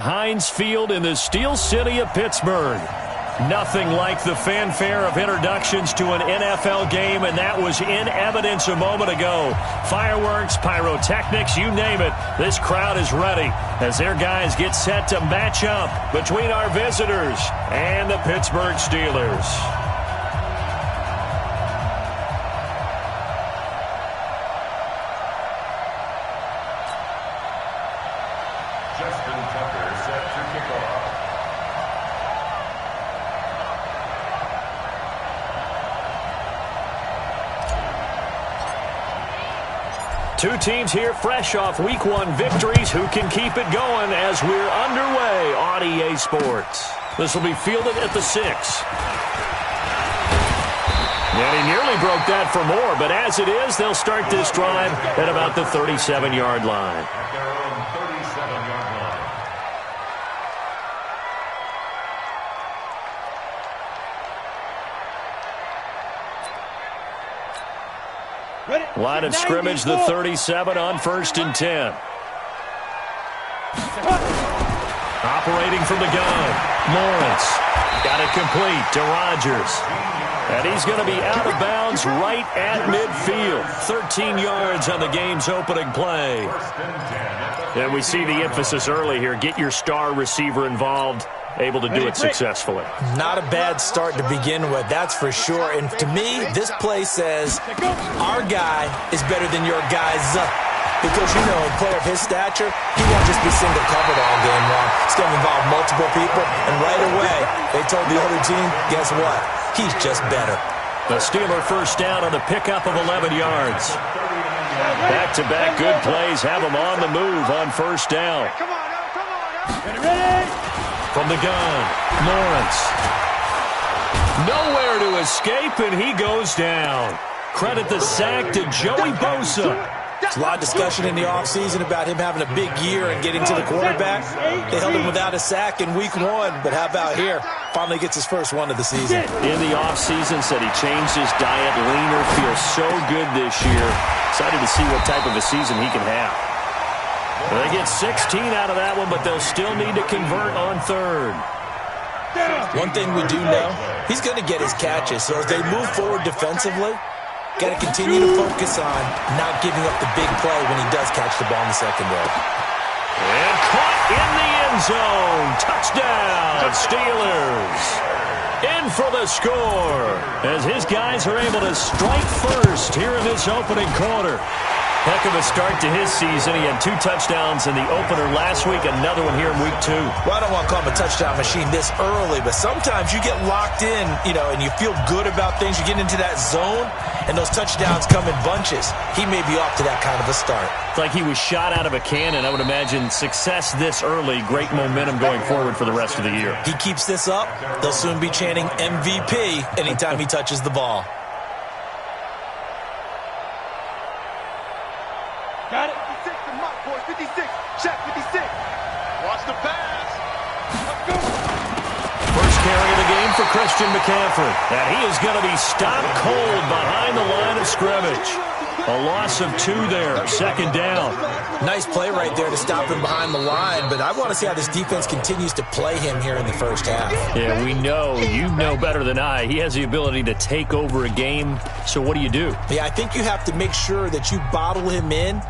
Heinz Field in the Steel City of Pittsburgh. Nothing like the fanfare of introductions to an NFL game, and that was in evidence a moment ago. Fireworks, pyrotechnics, you name it. This crowd is ready as their guys get set to match up between our visitors and the Pittsburgh Steelers. Two teams here fresh off Week 1 victories. Who can keep it going as we're underway on EA Sports? This will be fielded at the 6. And he nearly broke that for more, but as it is, they'll start this drive at about the 37-yard line. Line of scrimmage, the 37 on 1st and 10. Operating from the gun, Lawrence. Got it complete to Rodgers. And he's going to be out of bounds right at midfield. 13 yards on the game's opening play. And we see the emphasis early here. Get your star receiver involved. Able to do it successfully. Not a bad start to begin with, that's for sure. And to me, this play says our guy is better than your guy's. Because, you know, a player of his stature, he won't just be single covered all game long. It's going to involve multiple people. And right away, they told the other team, guess what? He's just better. The Steeler first down on the pickup of 11 yards. Back-to-back good plays have him on the move on 1st down. Come on now. Ready? From the gun, Lawrence. Nowhere to escape, and he goes down. Credit the sack to Joey Bosa. There's a lot of discussion in the offseason about him having a big year and getting to the quarterback. They held him without a sack in Week 1, but how about here? Finally gets his first one of the season. In the offseason, said he changed his diet, leaner, feels so good this year. Excited to see what type of a season he can have. Well, they get 16 out of that one, but they'll still need to convert on 3rd. One thing we do know, he's going to get his catches. So as they move forward defensively, got to continue to focus on not giving up the big play when he does catch the ball in the secondary. And caught in the end zone. Touchdown, Steelers. In for the score as his guys are able to strike first here in this opening quarter. Heck of a start to his season. He had 2 touchdowns in the opener last week, another one here in Week 2. Well, I don't want to call him a touchdown machine this early, but sometimes you get locked in, you know, and you feel good about things. You get into that zone, and those touchdowns come in bunches. He may be off to that kind of a start. It's like he was shot out of a cannon. I would imagine success this early, great momentum going forward for the rest of the year. He keeps this up, they'll soon be chanting MVP anytime he touches the ball. Got it. 56 to Mike, boy. 56. Check 56. Watch the pass. Let's go. First carry of the game for Christian McCaffrey. And he is going to be stopped cold behind the line of scrimmage. A loss of 2 there. 2nd down. Nice play right there to stop him behind the line, but I want to see how this defense continues to play him here in the first half. Yeah, we know. You know better than I. He has the ability to take over a game. So what do you do? Yeah, I think you have to make sure that you bottle him in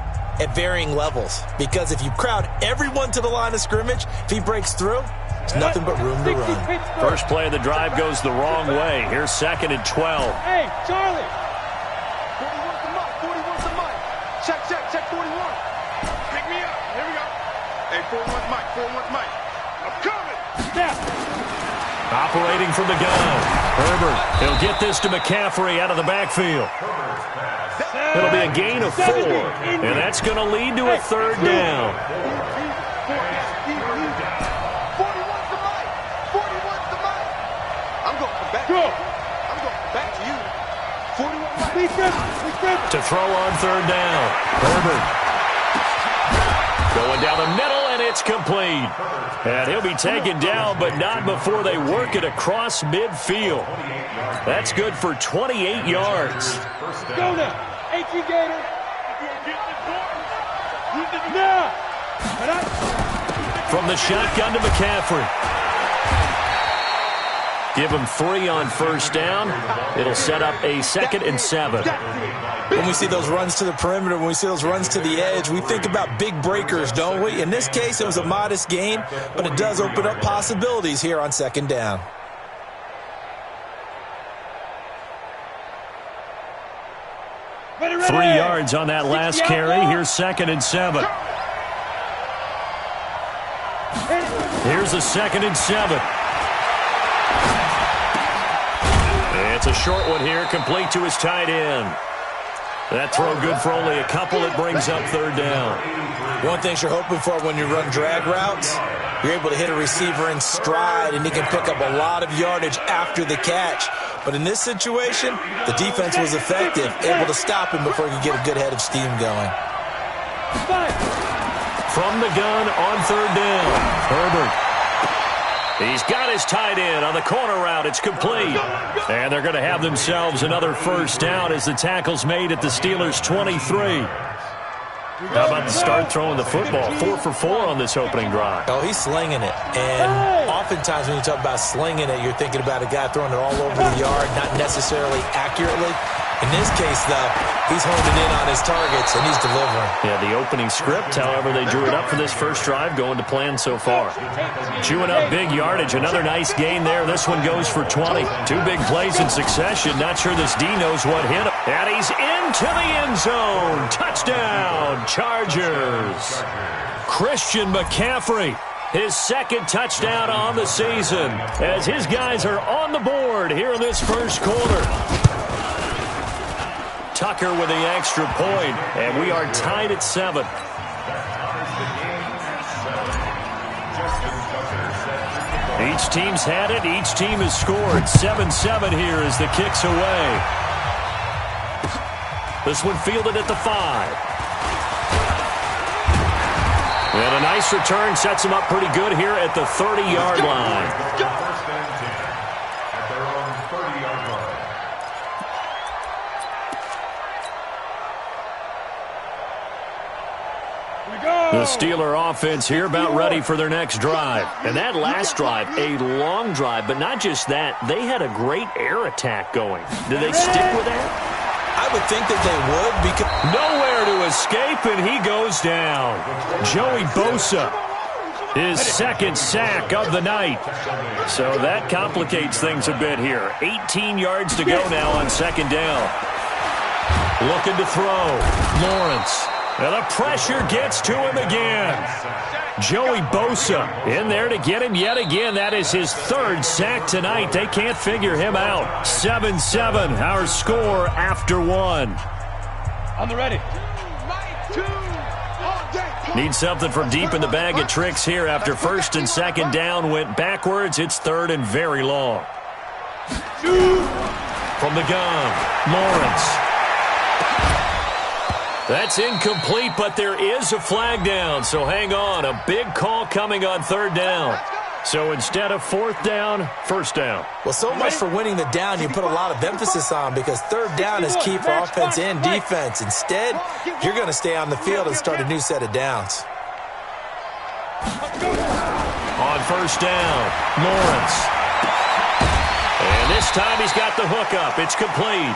at varying levels, because if you crowd everyone to the line of scrimmage, if he breaks through, there's nothing but room to run. First play of the drive goes the wrong way. Here's 2nd and 12. Hey, Charlie. 41's the mic. 41's the mic. Check 41. Pick me up. Here we go. Hey, 41's mic. 41's mic. I'm coming. Snap. Operating from the gun. Herbert, he'll get this to McCaffrey out of the backfield. It'll be a gain of 4, and that's going to lead to a 3rd down. 41's the mic. 41's the mic. I'm going to come back. I'm going to come back to you. 41's mic. To throw on 3rd down. Herbert going down the middle, and it's complete. And he'll be taken down, but not before they work it across midfield. That's good for 28 yards. Go now. 18 Gator. Now. From the shotgun to McCaffrey. Give him 3 on first down. It'll set up a 2nd and 7. When we see those runs to the perimeter, when we see those runs to the edge, we think about big breakers, don't we? In this case, it was a modest gain, but it does open up possibilities here on 2nd down. Ready. 3 yards on that last carry. Here's 2nd and 7. Here's a 2nd and 7. It's a short one here, complete to his tight end. That throw good for only a couple. It brings up 3rd down. One thing you're hoping for when you run drag routes, you're able to hit a receiver in stride, and he can pick up a lot of yardage after the catch. But in this situation, the defense was effective, able to stop him before he could get a good head of steam going. From the gun on 3rd down, Herbert. He's got his tight end on the corner route. It's complete. And they're going to have themselves another first down as the tackle's made at the Steelers' 23. How about the start throwing the football? 4 for 4 on this opening drive. Oh, he's slinging it. And oftentimes when you talk about slinging it, you're thinking about a guy throwing it all over the yard, not necessarily accurately. In this case, though, he's honing in on his targets, and he's delivering. Yeah, the opening script, however, they drew it up for this first drive, going to plan so far. Chewing up big yardage. Another nice gain there. This one goes for 20. 2 big plays in succession. Not sure this D knows what hit him. And he's into the end zone. Touchdown, Chargers. Christian McCaffrey, his 2nd touchdown on the season, as his guys are on the board here in this first quarter. Tucker with the extra point, and we are tied at 7. Each team's had it. Each team has scored. 7-7 here as the kick's away. This one fielded at the 5. And a nice return sets him up pretty good here at the 30-yard line. The Steeler offense here about ready for their next drive. And that last drive, a long drive, but not just that. They had a great air attack going. Did they stick with that? I would think that they would, because nowhere to escape, and he goes down. Joey Bosa, his 2nd sack of the night. So that complicates things a bit here. 18 yards to go now on 2nd down. Looking to throw. Lawrence. And the pressure gets to him again. Joey Bosa in there to get him yet again. That is his 3rd sack tonight. They can't figure him out. 7-7, our score after 1. On the ready. Need something from deep in the bag of tricks here after 1st and 2nd down went backwards. It's 3rd and very long. From the gun, Lawrence. That's incomplete, but there is a flag down, so hang on. A big call coming on 3rd down. So instead of 4th down, 1st down. Well, so much for winning the down you put a lot of emphasis on, because 3rd down is key for offense and defense. Instead, you're going to stay on the field and start a new set of downs. On 1st down, Lawrence. And this time he's got the hook up. It's complete.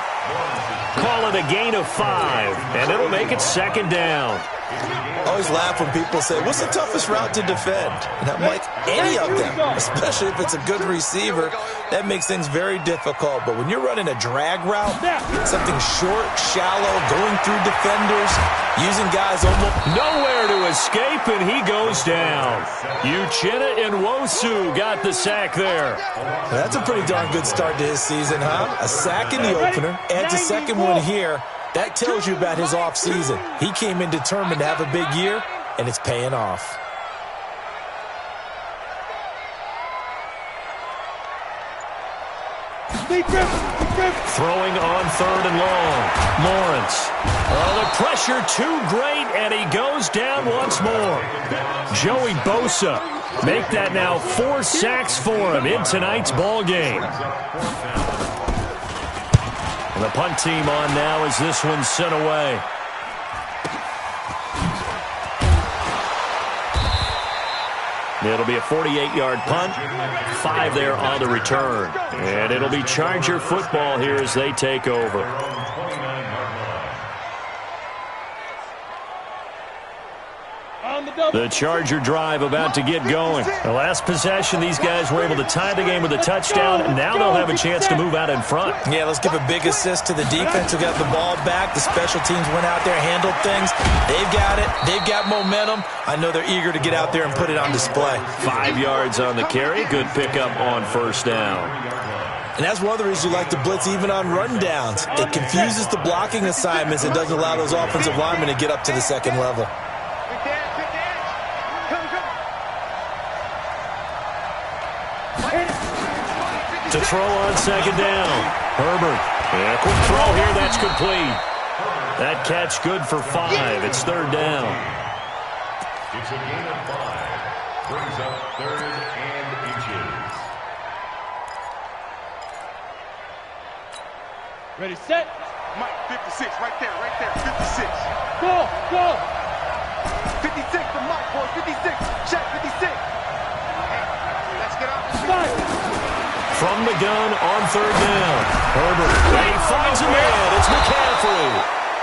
Call it a gain of 5, and it'll make it 2nd down. I always laugh when people say, what's the toughest route to defend? And I'm like, any of them, especially if it's a good receiver. That makes things very difficult. But when you're running a drag route, something short, shallow, going through defenders, using guys almost nowhere to escape, and he goes down. Uchenna Nwosu got the sack there. That's a pretty darn good start to his season, huh? A sack in the opener, adds a 2nd one here. That tells you about his offseason. He came in determined to have a big year, and it's paying off. Throwing on 3rd and long. Lawrence. Oh, the pressure too great, and he goes down once more. Joey Bosa. Make that now 4 sacks for him in tonight's ball game. And the punt team on now as this one's sent away. It'll be a 48-yard punt, 5 there on the return. And it'll be Charger football here as they take over. The Charger drive about to get going. The last possession, these guys were able to tie the game with a touchdown, and now they'll have a chance to move out in front. Yeah, let's give a big assist to the defense who got the ball back. The special teams went out there, handled things. They've got it. They've got momentum. I know they're eager to get out there and put it on display. 5 yards on the carry. Good pickup on first down. And that's one of the reasons you like to blitz even on run downs. It confuses the blocking assignments and doesn't allow those offensive linemen to get up to the second level. To throw on second down. Herbert. Yeah, quick throw here. That's complete. That catch good for 5. It's third down. It's a gain of 5. Brings up 3rd and inches. Ready, set. Mike, 56, right there, 56. Go, go. 56 to Mike, boy, 56. Check, 56. Let's get out. From the gun on third down. Herbert. And he finds a man. It's McCaffrey.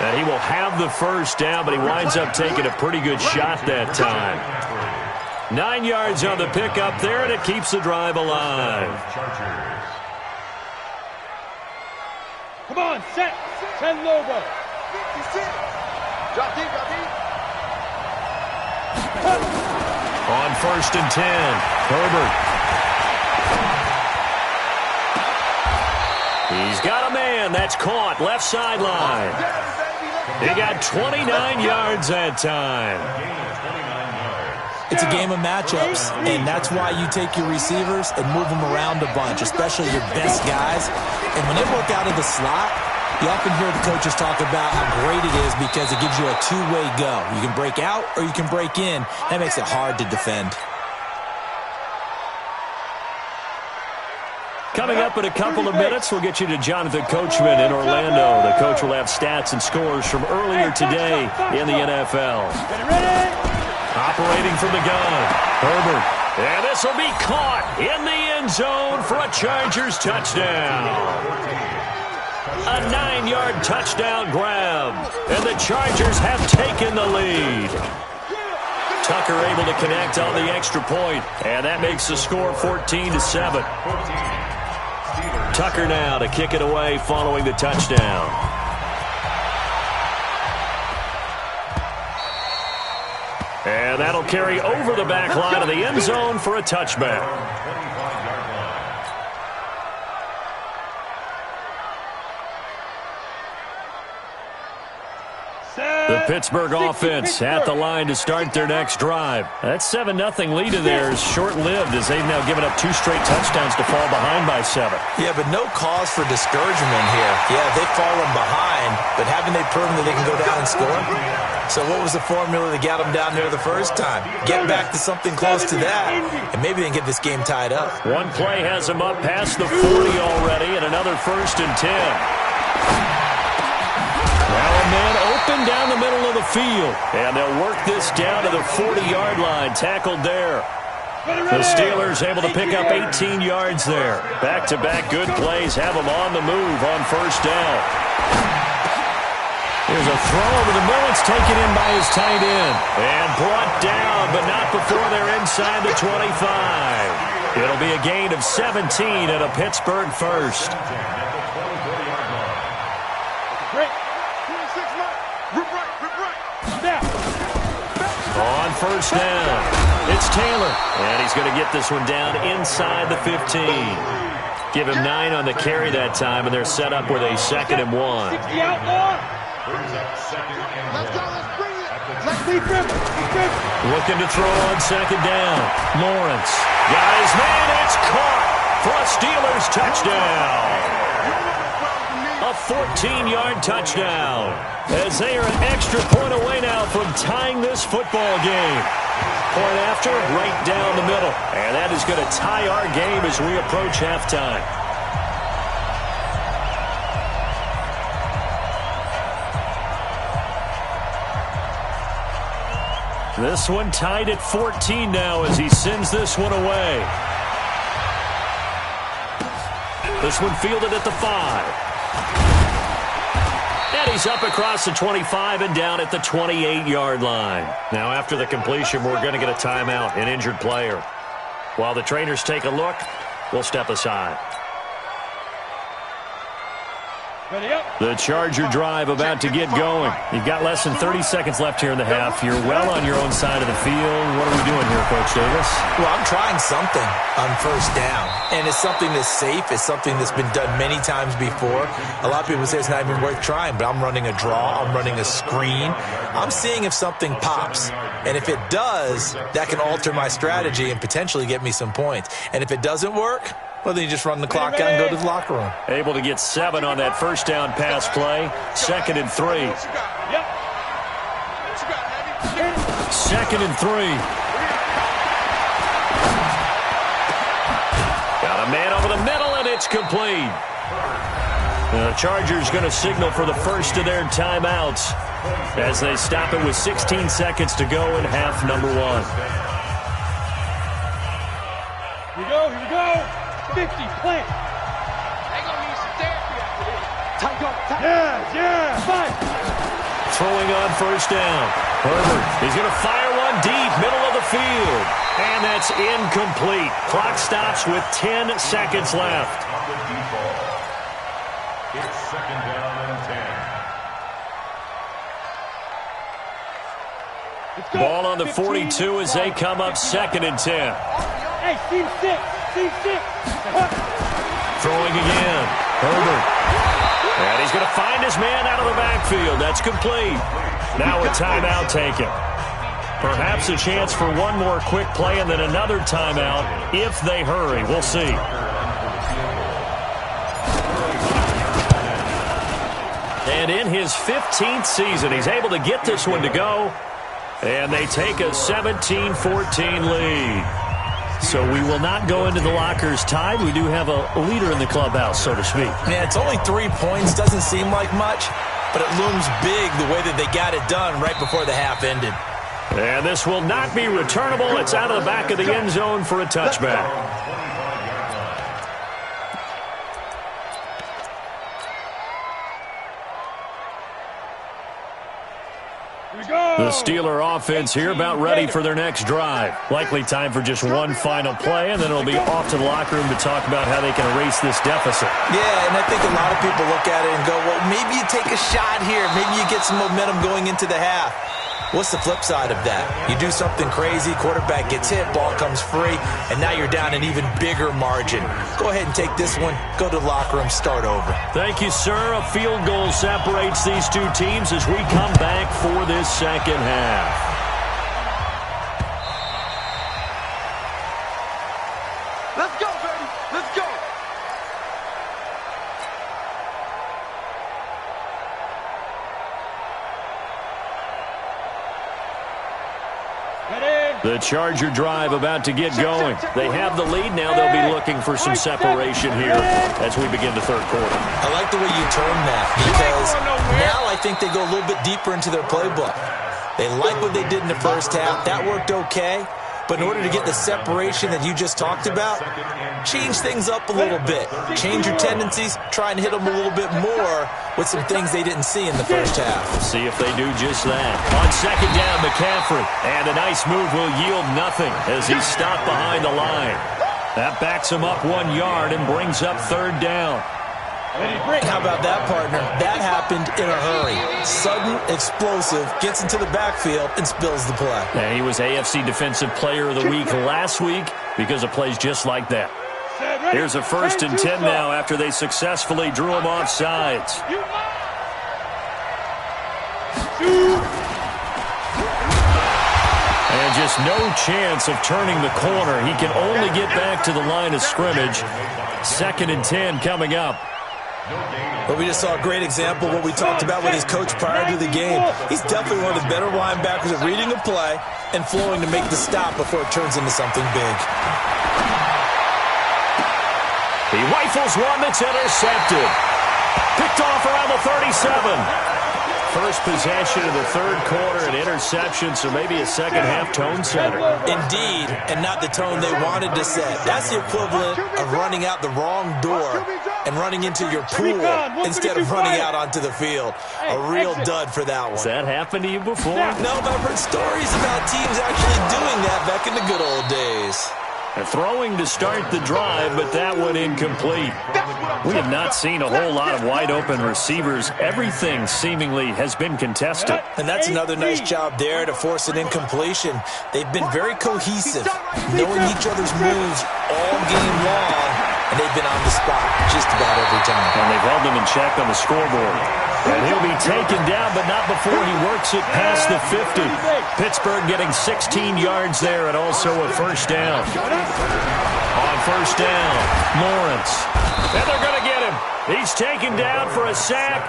And he will have the first down, but he winds up taking a pretty good shot that time. 9 yards on the pickup there, and it keeps the drive alive. Come on, set. 10 logo. 56. Drop deep, drop deep. On 1st and 10, Herbert. He's got a man. That's caught. Left sideline. He got 29 yards that time. It's a game of matchups, and that's why you take your receivers and move them around a bunch, especially your best guys. And when they work out of the slot, you often hear the coaches talk about how great it is because it gives you a two-way go. You can break out or you can break in. That makes it hard to defend. Coming up in a couple of minutes, we'll get you to Jonathan Coachman in Orlando. The coach will have stats and scores from earlier today in the NFL. Operating from the gun, Herbert. And this will be caught in the end zone for a Chargers touchdown. A 9-yard touchdown grab. And the Chargers have taken the lead. Tucker able to connect on the extra point, and that makes the score 14-7. Tucker now to kick it away following the touchdown. And that'll carry over the back line of the end zone for a touchback. The Pittsburgh offense at the line to start their next drive. That 7-0 lead of theirs short-lived as they've now given up 2 straight touchdowns to fall behind by 7. Yeah, but no cause for discouragement here. Yeah, they've fallen behind, but haven't they proven that they can go down and score? So what was the formula that got them down there the first time? Get back to something close to that, and maybe they can get this game tied up. One play has them up past the 40 already, and another 1st and 10. Now a man open down the middle of the field. And they'll work this down to the 40-yard line. Tackled there. The Steelers able to pick up 18 yards there. Back-to-back good plays have them on the move on first down. Here's a throw over the middle. It's taken in by his tight end. And brought down, but not before they're inside the 25. It'll be a gain of 17 and a Pittsburgh first. On first down, it's Taylor. And he's going to get this one down inside the 15. Give him 9 on the carry that time, and they're set up with a 2nd and 1. Let's go, let's bring it. Let's be Looking to throw on 2nd down. Lawrence got his man. It's caught for a Steelers touchdown. A 14-yard touchdown. As they are an extra point away now from tying this football game. Point after, right down the middle. And that is going to tie our game as we approach halftime. This one tied at 14 now as he sends this one away. This one fielded at the 5. And he's up across the 25 and down at the 28-yard line. Now, after the completion, we're going to get a timeout, an injured player. While the trainers take a look, we'll step aside. The Charger drive about to get going. You've got less than 30 seconds left here in the half. You're well on your own side of the field. What are we doing here, Coach Davis? Well, I'm trying something on first down, and it's something that's safe. It's something that's been done many times before. A lot of people say it's not even worth trying, but I'm running a draw. I'm running a screen. I'm seeing if something pops, and if it does, that can alter my strategy and potentially get me some points. And if it doesn't work, well, then you just run the clock out and go to the locker room. Able to get 7 on that first down pass play. 2nd and 3. 2nd and 3. Got a man over the middle, and it's complete. The Chargers going to signal for the first of their timeouts as they stop it with 16 seconds to go in half number 1. Here we go. 50, plant. They gonna need some therapy after this. Tight. Yeah, fight. Throwing on first down. Herbert, he's going to fire one deep, middle of the field. And that's incomplete. Clock stops with 10 seconds left. It's 2nd down and 10. Ball on the 42 as they come up 2nd and 10. Hey, C6. Throwing again. Herbert. And he's going to find his man out of the backfield. That's complete. Now a timeout taken. Perhaps a chance for one more quick play and then another timeout if they hurry. We'll see. And in his 15th season, he's able to get this one to go. And they take a 17-14 lead. So we will not go into the lockers tied. We do have a leader in the clubhouse, so to speak. Yeah, it's only 3 points. Doesn't seem like much, but it looms big the way that they got it done right before the half ended. And this will not be returnable. It's out of the back of the end zone for a touchback. The Steeler offense here about ready for their next drive. Likely time for just one final play, and then it'll be off to the locker room to talk about how they can erase this deficit. Yeah, and I think a lot of people look at it and go, well, maybe you take a shot here. Maybe you get some momentum going into the half. What's the flip side of that? You do something crazy, quarterback gets hit, ball comes free, and now you're down an even bigger margin. Go ahead and take this one, go to the locker room, start over. Thank you, sir. A field goal separates these two teams as we come back for this second half. Let's go, baby. Let's go. The Charger drive about to get going. They have the lead. Now they'll be looking for some separation here as we begin the third quarter. I like the way you term that because now I think they go a little bit deeper into their playbook. They like what they did in the first half. That worked okay. But in order to get the separation that you just talked about, change things up a little bit. Change your tendencies. Try and hit them a little bit more with some things they didn't see in the first half. See if they do just that. On second down, McCaffrey. And a nice move will yield nothing as he's stopped behind the line. That backs him up 1 yard and brings up third down. How about that, partner? That happened in a hurry. Sudden, explosive, gets into the backfield, and spills the play. And he was AFC Defensive Player of the Week last week because of plays just like that. Here's a 1st and 10 now after they successfully drew him off sides. And just no chance of turning the corner. He can only get back to the line of scrimmage. 2nd and 10 coming up. But we just saw a great example of what we talked about with his coach prior to the game. He's definitely one of the better linebackers at reading a play and flowing to make the stop before it turns into something big. He rifles one that's intercepted. Picked off around the 37. first possession of the third quarter, an interception, so maybe a second-half tone setter. Indeed, and not the tone they wanted to set. That's the equivalent of running out the wrong door and running into your pool instead of running out onto the field. A real dud for that one. Has that happened to you before? No, but I've heard stories about teams actually doing that back in the good old days. Throwing to start the drive, but that one incomplete. We have not seen a whole lot of wide-open receivers. Everything seemingly has been contested. And that's another nice job there to force an incompletion. They've been very cohesive, knowing each other's moves all game long, and they've been on the spot just about every time. And they've held them in check on the scoreboard. And he'll be taken down, but not before he works it past the 50. Pittsburgh getting 16 yards there and also a first down. On first down, Lawrence. And they're going to get him. He's taken down for a sack.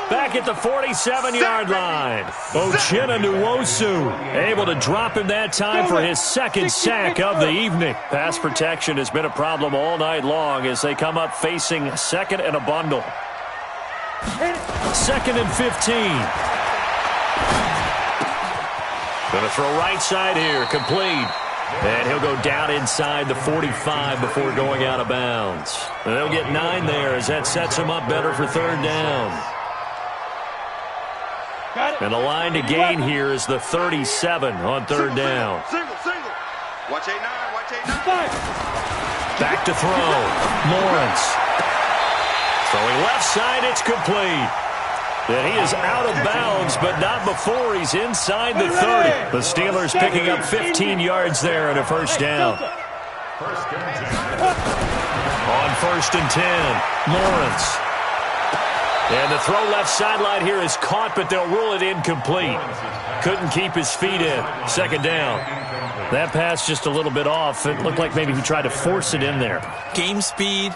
Back at the 47-yard line. Uchenna Nwosu able to drop him that time for his second sack of the evening. Pass protection has been a problem all night long as they come up facing second and a bundle. Second and 15. Going to throw right side here, complete. And he'll go down inside the 45 before going out of bounds. And they'll get 9 there as that sets him up better for third down. And the line to gain here is the 37 on third down. Single. Watch 8-9, watch 8-9. Back to throw. Lawrence. Throwing left side, it's complete. And he is out of bounds, but not before he's inside the 30. The Steelers picking up 15 yards there and a first down. On first and 10, Lawrence. And the throw left sideline here is caught, but they'll rule it incomplete. Couldn't keep his feet in. Second down. That pass just a little bit off. It looked like maybe he tried to force it in there. Game speed,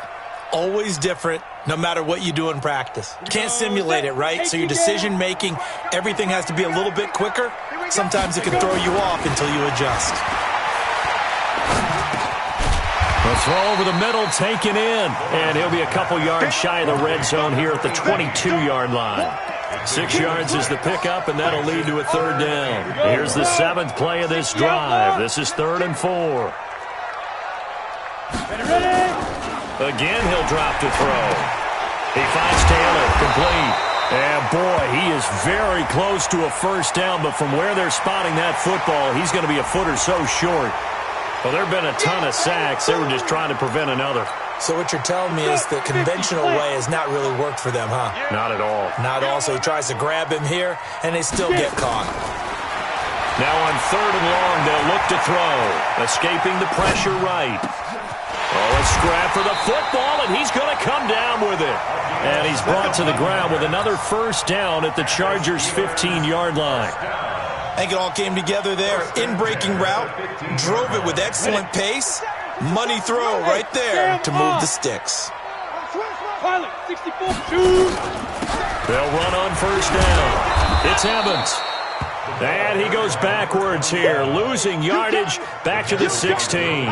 always different, no matter what you do in practice. Can't simulate it, right? So your decision-making, everything has to be a little bit quicker. Sometimes it can throw you off until you adjust. The throw over the middle taken in. And he'll be a couple yards shy of the red zone here at the 22-yard line. 6 yards is the pickup, and that'll lead to a third down. Here's the 7th play of this drive. This is 3rd and 4. Again, he'll drop to throw. He finds Taylor, complete. And boy, he is very close to a first down, but from where they're spotting that football, he's going to be a foot or so short. Well, there have been a ton of sacks. They were just trying to prevent another. So what you're telling me is the conventional way has not really worked for them, huh? Not at all. Not all. So he tries to grab him here, and they still get caught. Now on 3rd and long, they'll look to throw. Escaping the pressure right. Oh, a scrap for the football, and he's going to come down with it. And he's brought to the ground with another first down at the Chargers' 15-yard line. I think it all came together there. In-breaking route, drove it with excellent pace. Money throw right there to move the sticks. They'll run on first down. It's Evans. And he goes backwards here, losing yardage back to the 16.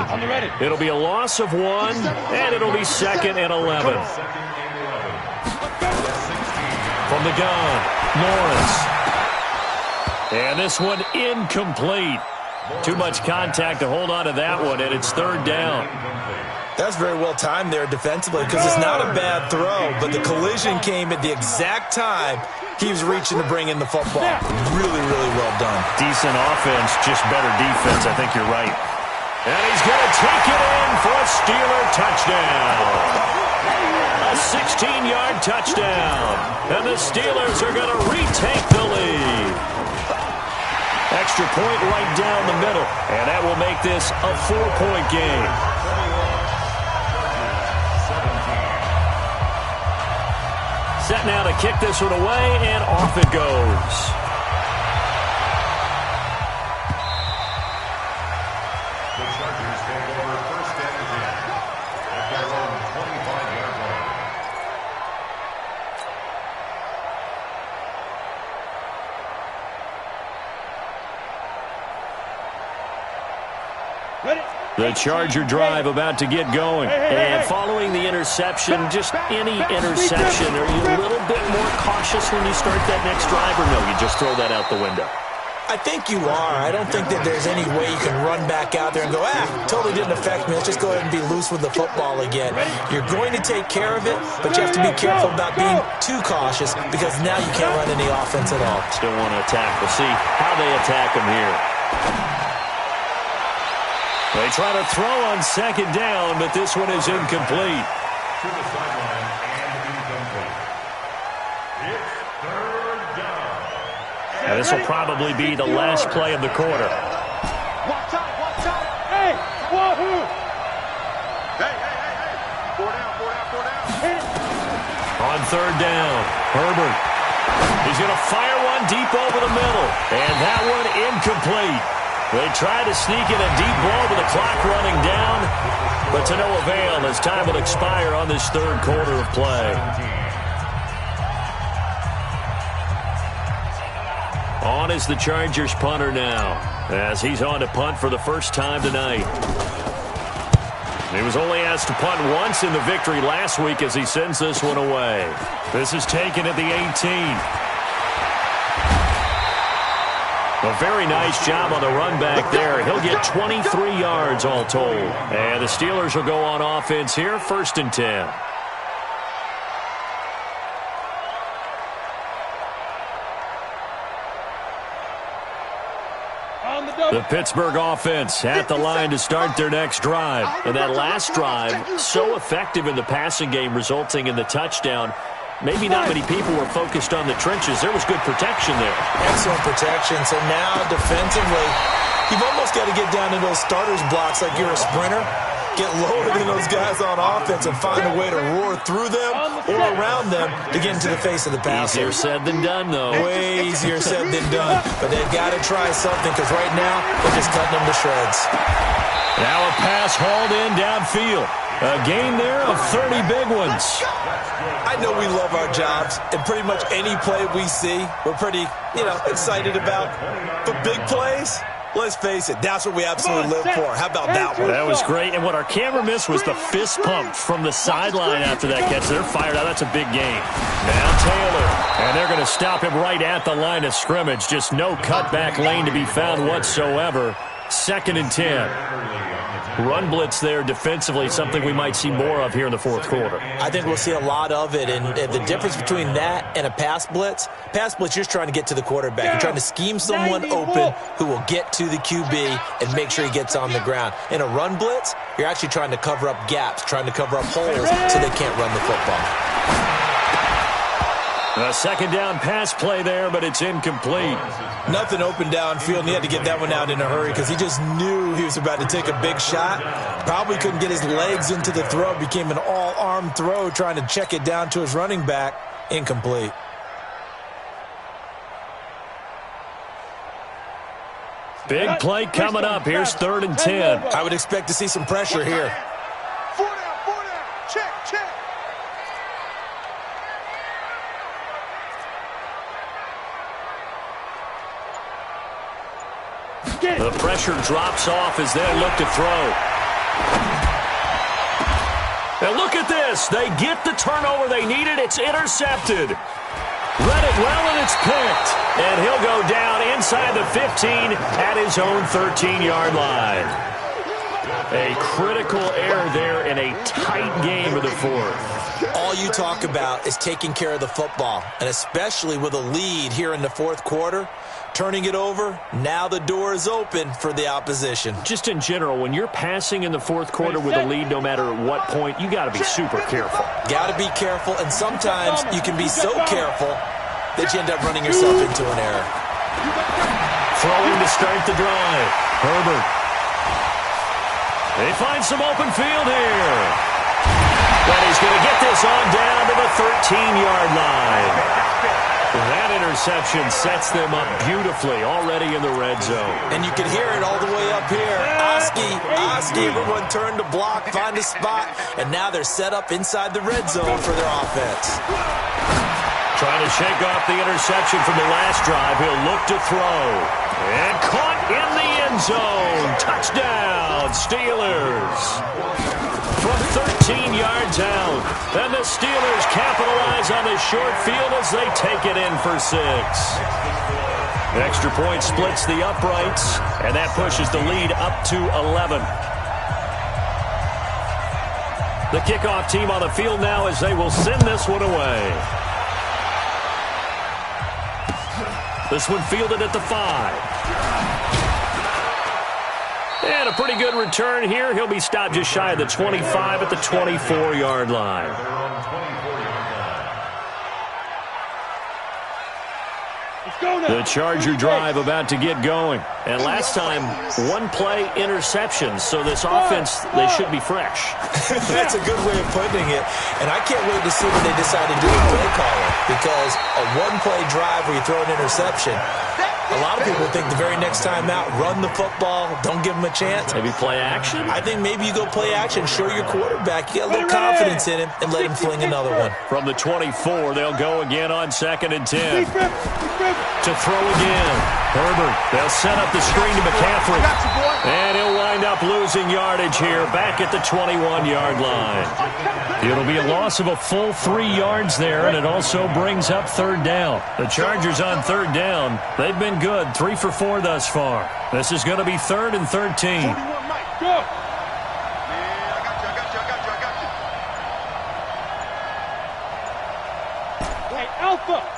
It'll be a loss of 1, and it'll be 2nd and 11. From the gun, Lawrence. And this one incomplete. Too much contact to hold on to that one, and it's 3rd down. That's very well timed there defensively because it's not a bad throw, but the collision came at the exact time he was reaching to bring in the football. Really, really well done. Decent offense, just better defense. I think you're right. And he's going to take it in for a Steeler touchdown. A 16-yard touchdown. And the Steelers are going to retake the lead. Extra point right down the middle. And that will make this a 4-point game. Set now to kick this one away, and off it goes. The Chargers take over first and 10 at their own 25-yard line. Ready? The Charger drive about to get going. And following the interception, just any interception, are you a little bit more cautious when you start that next drive, or no, you just throw that out the window? I think you are. I don't think that there's any way you can run back out there and go, totally didn't affect me. Let's just go ahead and be loose with the football again. You're going to take care of it, but you have to be careful about being too cautious because now you can't run any offense at all. Still want to attack. We'll see how they attack him here. They try to throw on second down, but this one is incomplete. To the sideline and incomplete. It's third down. Now, this will probably be the last play of the quarter. Watch out, watch out. Hey, wahoo! Hey. Four down. On third down, Herbert. He's going to fire one deep over the middle, and that one incomplete. They try to sneak in a deep ball with the clock running down, but to no avail as time will expire on this third quarter of play. On is the Chargers punter now, as he's on to punt for the first time tonight. He was only asked to punt once in the victory last week as he sends this one away. This is taken at the 18. A very nice job on the run back there. He'll get 23 yards all told. And the Steelers will go on offense here, 1st and 10. The Pittsburgh offense at the line to start their next drive. And that last drive, so effective in the passing game, resulting in the touchdown. Maybe not many people were focused on the trenches. There was good protection there. Excellent protection. So now, defensively, you've almost got to get down to those starters blocks like you're a sprinter. Get lower than those guys on offense and find a way to roar through them or around them to get into the face of the passer. Easier said than done, though. Way easier said than done. But they've got to try something because right now they're just cutting them to shreds. Now a pass hauled in downfield. A gain there of 30 big ones. I know we love our jobs, and pretty much any play we see, we're pretty, excited about. But big plays, let's face it, that's what we absolutely live for. How about that one? That was great, and what our camera missed was the fist pump from the sideline after that catch. They're fired out. That's a big gain. Now Taylor, and they're going to stop him right at the line of scrimmage. Just no cutback lane to be found whatsoever. 2nd and 10. Run blitz there defensively, something we might see more of here in the fourth quarter. I think we'll see a lot of it, and the difference between that and a pass blitz, you're just trying to get to the quarterback. You're trying to scheme someone open who will get to the QB and make sure he gets on the ground. In a run blitz, you're actually trying to cover up gaps, trying to cover up holes so they can't run the football. A second down pass play there, but it's incomplete. Nothing open downfield, and he had to get that one out in a hurry because he just knew he was about to take a big shot. Probably couldn't get his legs into the throw. Became an all-arm throw trying to check it down to his running back. Incomplete. Big play coming up. Here's 3rd and 10. I would expect to see some pressure here. 4 down. Check. The pressure drops off as they look to throw. And look at this. They get the turnover they needed. It's intercepted. Read it well, and it's picked. And he'll go down inside the 15 at his own 13-yard line. A critical error there in a tight game of the fourth. All you talk about is taking care of the football, and especially with a lead here in the fourth quarter. Turning it over, now the door is open for the opposition. Just in general, when you're passing in the fourth quarter with a lead, no matter what point, you got to be super careful. Got to be careful, and sometimes you can be so careful that you end up running yourself into an error. Throwing to start the drive. Herbert. They find some open field here. But he's going to get this on down to the 13-yard line. That interception sets them up beautifully already in the red zone. And you can hear it all the way up here. Oski, everyone turned to block, find a spot, and now they're set up inside the red zone for their offense. Trying to shake off the interception from the last drive. He'll look to throw. And caught in the end zone. Touchdown, Steelers. From 13 yards out. And the Steelers capitalize on the short field as they take it in for 6. The extra point splits the uprights, and that pushes the lead up to 11. The kickoff team on the field now as they will send this one away. This one fielded at the 5. And a pretty good return here. He'll be stopped just shy of the 25 at the 24-yard line. The Charger drive about to get going. And last time, one-play interception. So this offense, they should be fresh. That's a good way of putting it. And I can't wait to see what they decide to do with play calling. Because a one-play drive where you throw an interception, a lot of people think the very next time out, run the football, don't give them a chance. Maybe play action? I think maybe you go play action, show your quarterback, you got a little confidence in him, and let him fling another one. From the 24, they'll go again on 2nd and 10. To throw again. Herbert, they'll set up the screen to McCaffrey. And he'll wind up losing yardage here back at the 21-yard line. It'll be a loss of a full 3 yards there, and it also brings up 3rd down. The Chargers on 3rd down. They've been good, 3 for 4 thus far. This is going to be 3rd and 13. Go. Hey, Alpha.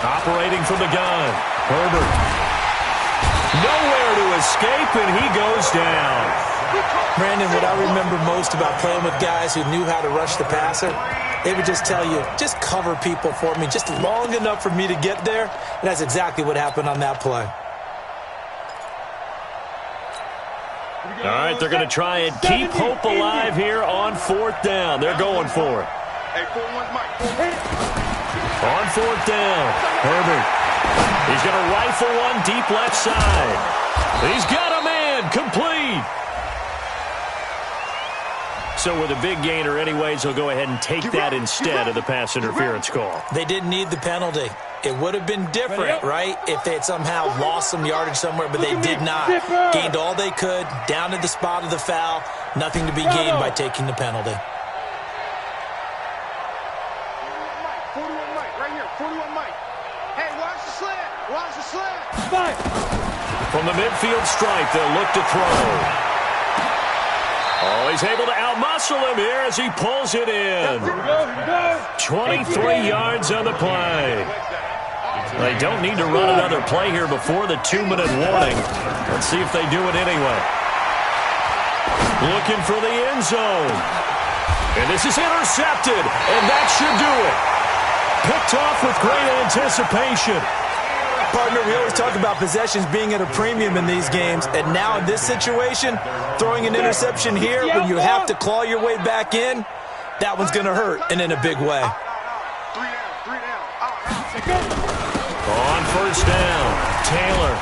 Operating from the gun. Herbert. Nowhere to escape, and he goes down. Brandon, what I remember most about playing with guys who knew how to rush the passer, they would just tell you, just cover people for me just long enough for me to get there. And that's exactly what happened on that play. All right, they're going to try and keep hope alive here on 4th down. They're going for it. On 4th down, Herbert. He's going to rifle one deep left side. He's got a man, complete. So with a big gainer anyways, he'll go ahead and take that instead of the pass interference call. They didn't need the penalty. It would have been different, right, if they had somehow lost some yardage somewhere, but they did not. Gained all they could, down to the spot of the foul. Nothing to be gained by taking the penalty. 41 Mike, right here, 41 Mike. Hey, watch the slant, watch the slant. From the midfield stripe, they'll look to throw. Oh, he's able to outmuscle him here as he pulls it in. 23 yards on the play. They don't need to run another play here before the 2-minute warning. Let's see if they do it anyway. Looking for the end zone. And this is intercepted, and that should do it. Picked off with great anticipation. Partner, we always talk about possessions being at a premium in these games, and now in this situation, throwing an interception here when you have to claw your way back in, that one's going to hurt, and in a big way. 3 down. On 1st down, Taylor.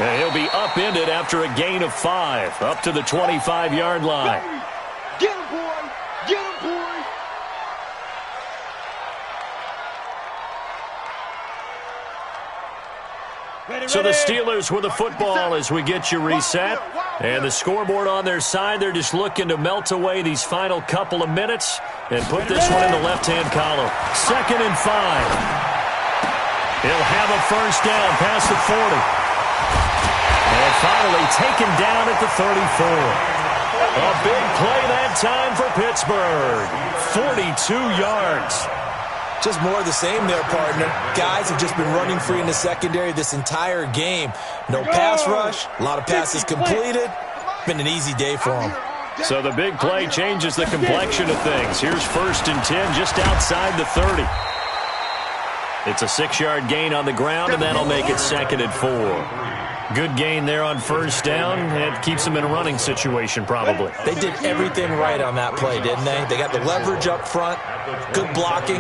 And he'll be upended after a gain of 5, up to the 25-yard line. Get him, boy. Get him, boy. So the Steelers with the football as we get you reset. And the scoreboard on their side, they're just looking to melt away these final couple of minutes and put this one in the left-hand column. 2nd and 5. He'll have a 1st down past the 40. And finally taken down at the 34. A big play that time for Pittsburgh. 42 yards. Just more of the same there, partner. Guys have just been running free in the secondary this entire game. No pass rush, a lot of passes completed. Been an easy day for them. So the big play changes the complexion of things. Here's 1st and 10 just outside the 30. It's a 6-yard gain on the ground, and that'll make it 2nd and 4. Good gain there on 1st down. It keeps them in a running situation, probably. They did everything right on that play, didn't they? They got the leverage up front, good blocking,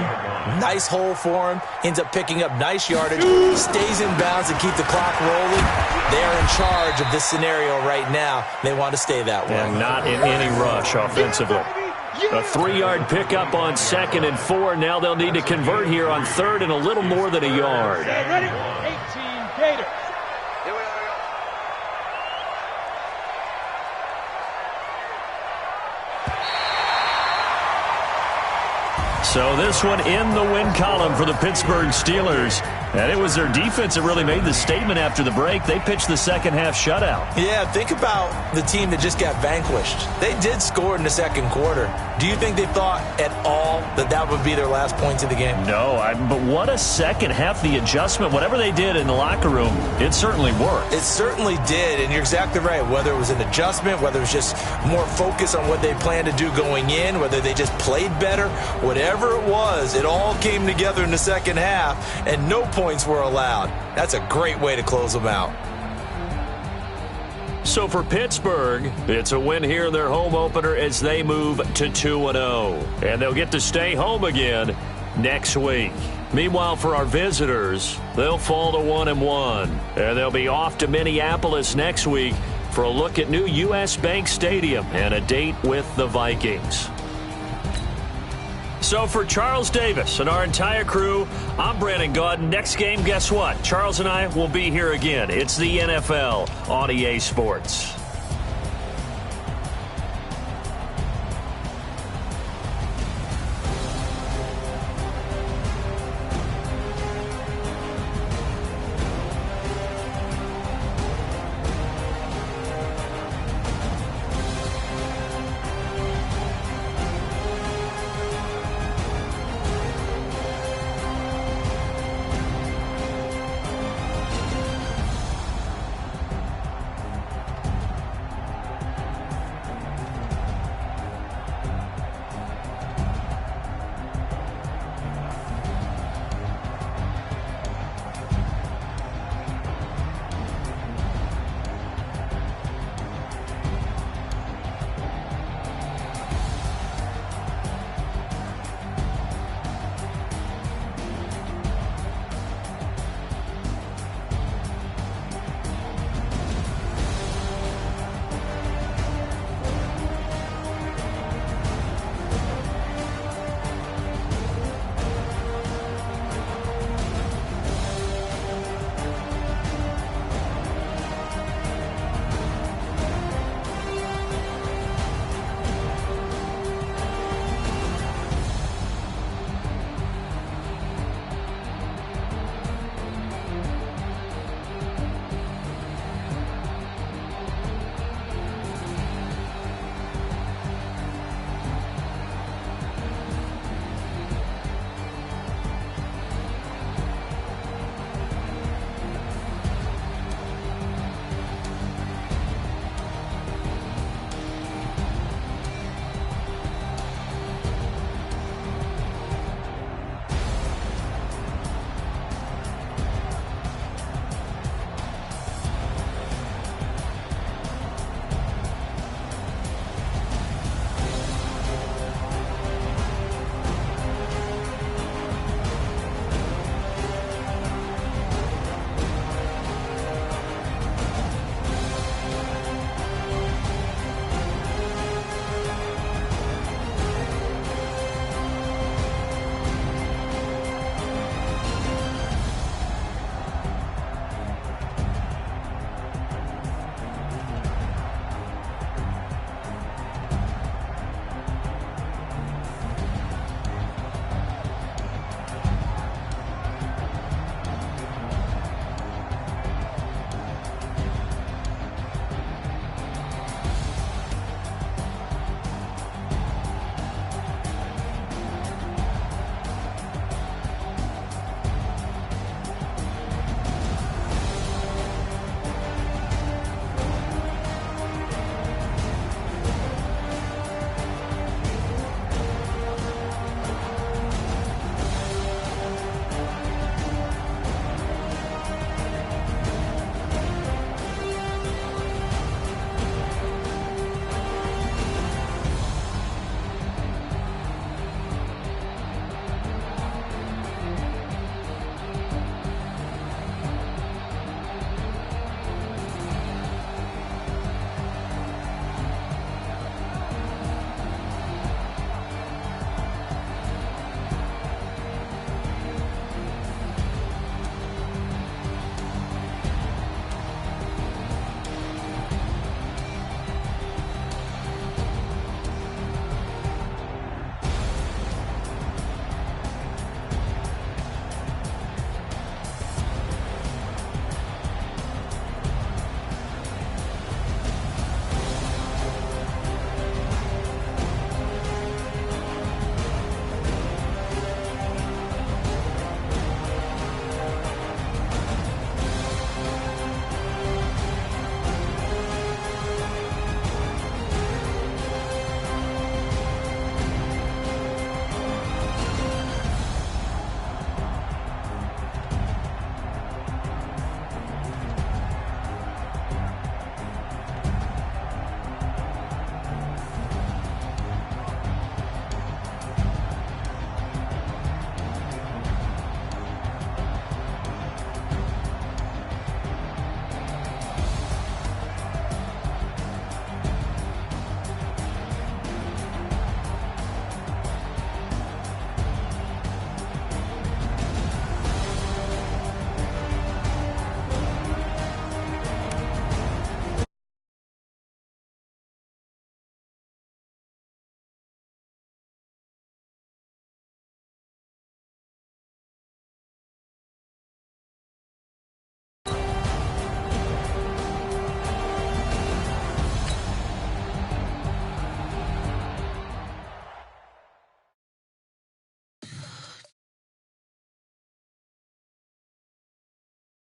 nice hole for him, ends up picking up nice yardage, stays in bounds and keep the clock rolling. They are in charge of this scenario right now. They want to stay that way. And not in any rush offensively. A 3-yard pickup on 2nd and 4. Now they'll need to convert here on 3rd and a little more than a yard. Ready? 18 Gators. Here we go. So this one in the win column for the Pittsburgh Steelers. And it was their defense that really made the statement after the break. They pitched the second half shutout. Yeah, think about the team that just got vanquished. They did score in the second quarter. Do you think they thought at all that that would be their last points of the game? No, but what a second half. The adjustment, whatever they did in the locker room, it certainly worked. It certainly did, and you're exactly right. Whether it was an adjustment, whether it was just more focus on what they planned to do going in, whether they just played better, whatever it was, it all came together in the second half, and no points were allowed. That's a great way to close them out. So for Pittsburgh, it's a win here in their home opener as they move to 2-0. And they'll get to stay home again next week. Meanwhile, for our visitors, they'll fall to 1-1. And they'll be off to Minneapolis next week for a look at new U.S. Bank Stadium and a date with the Vikings. So for Charles Davis and our entire crew, I'm Brandon Gaudin. Next game, guess what? Charles and I will be here again. It's the NFL on EA Sports.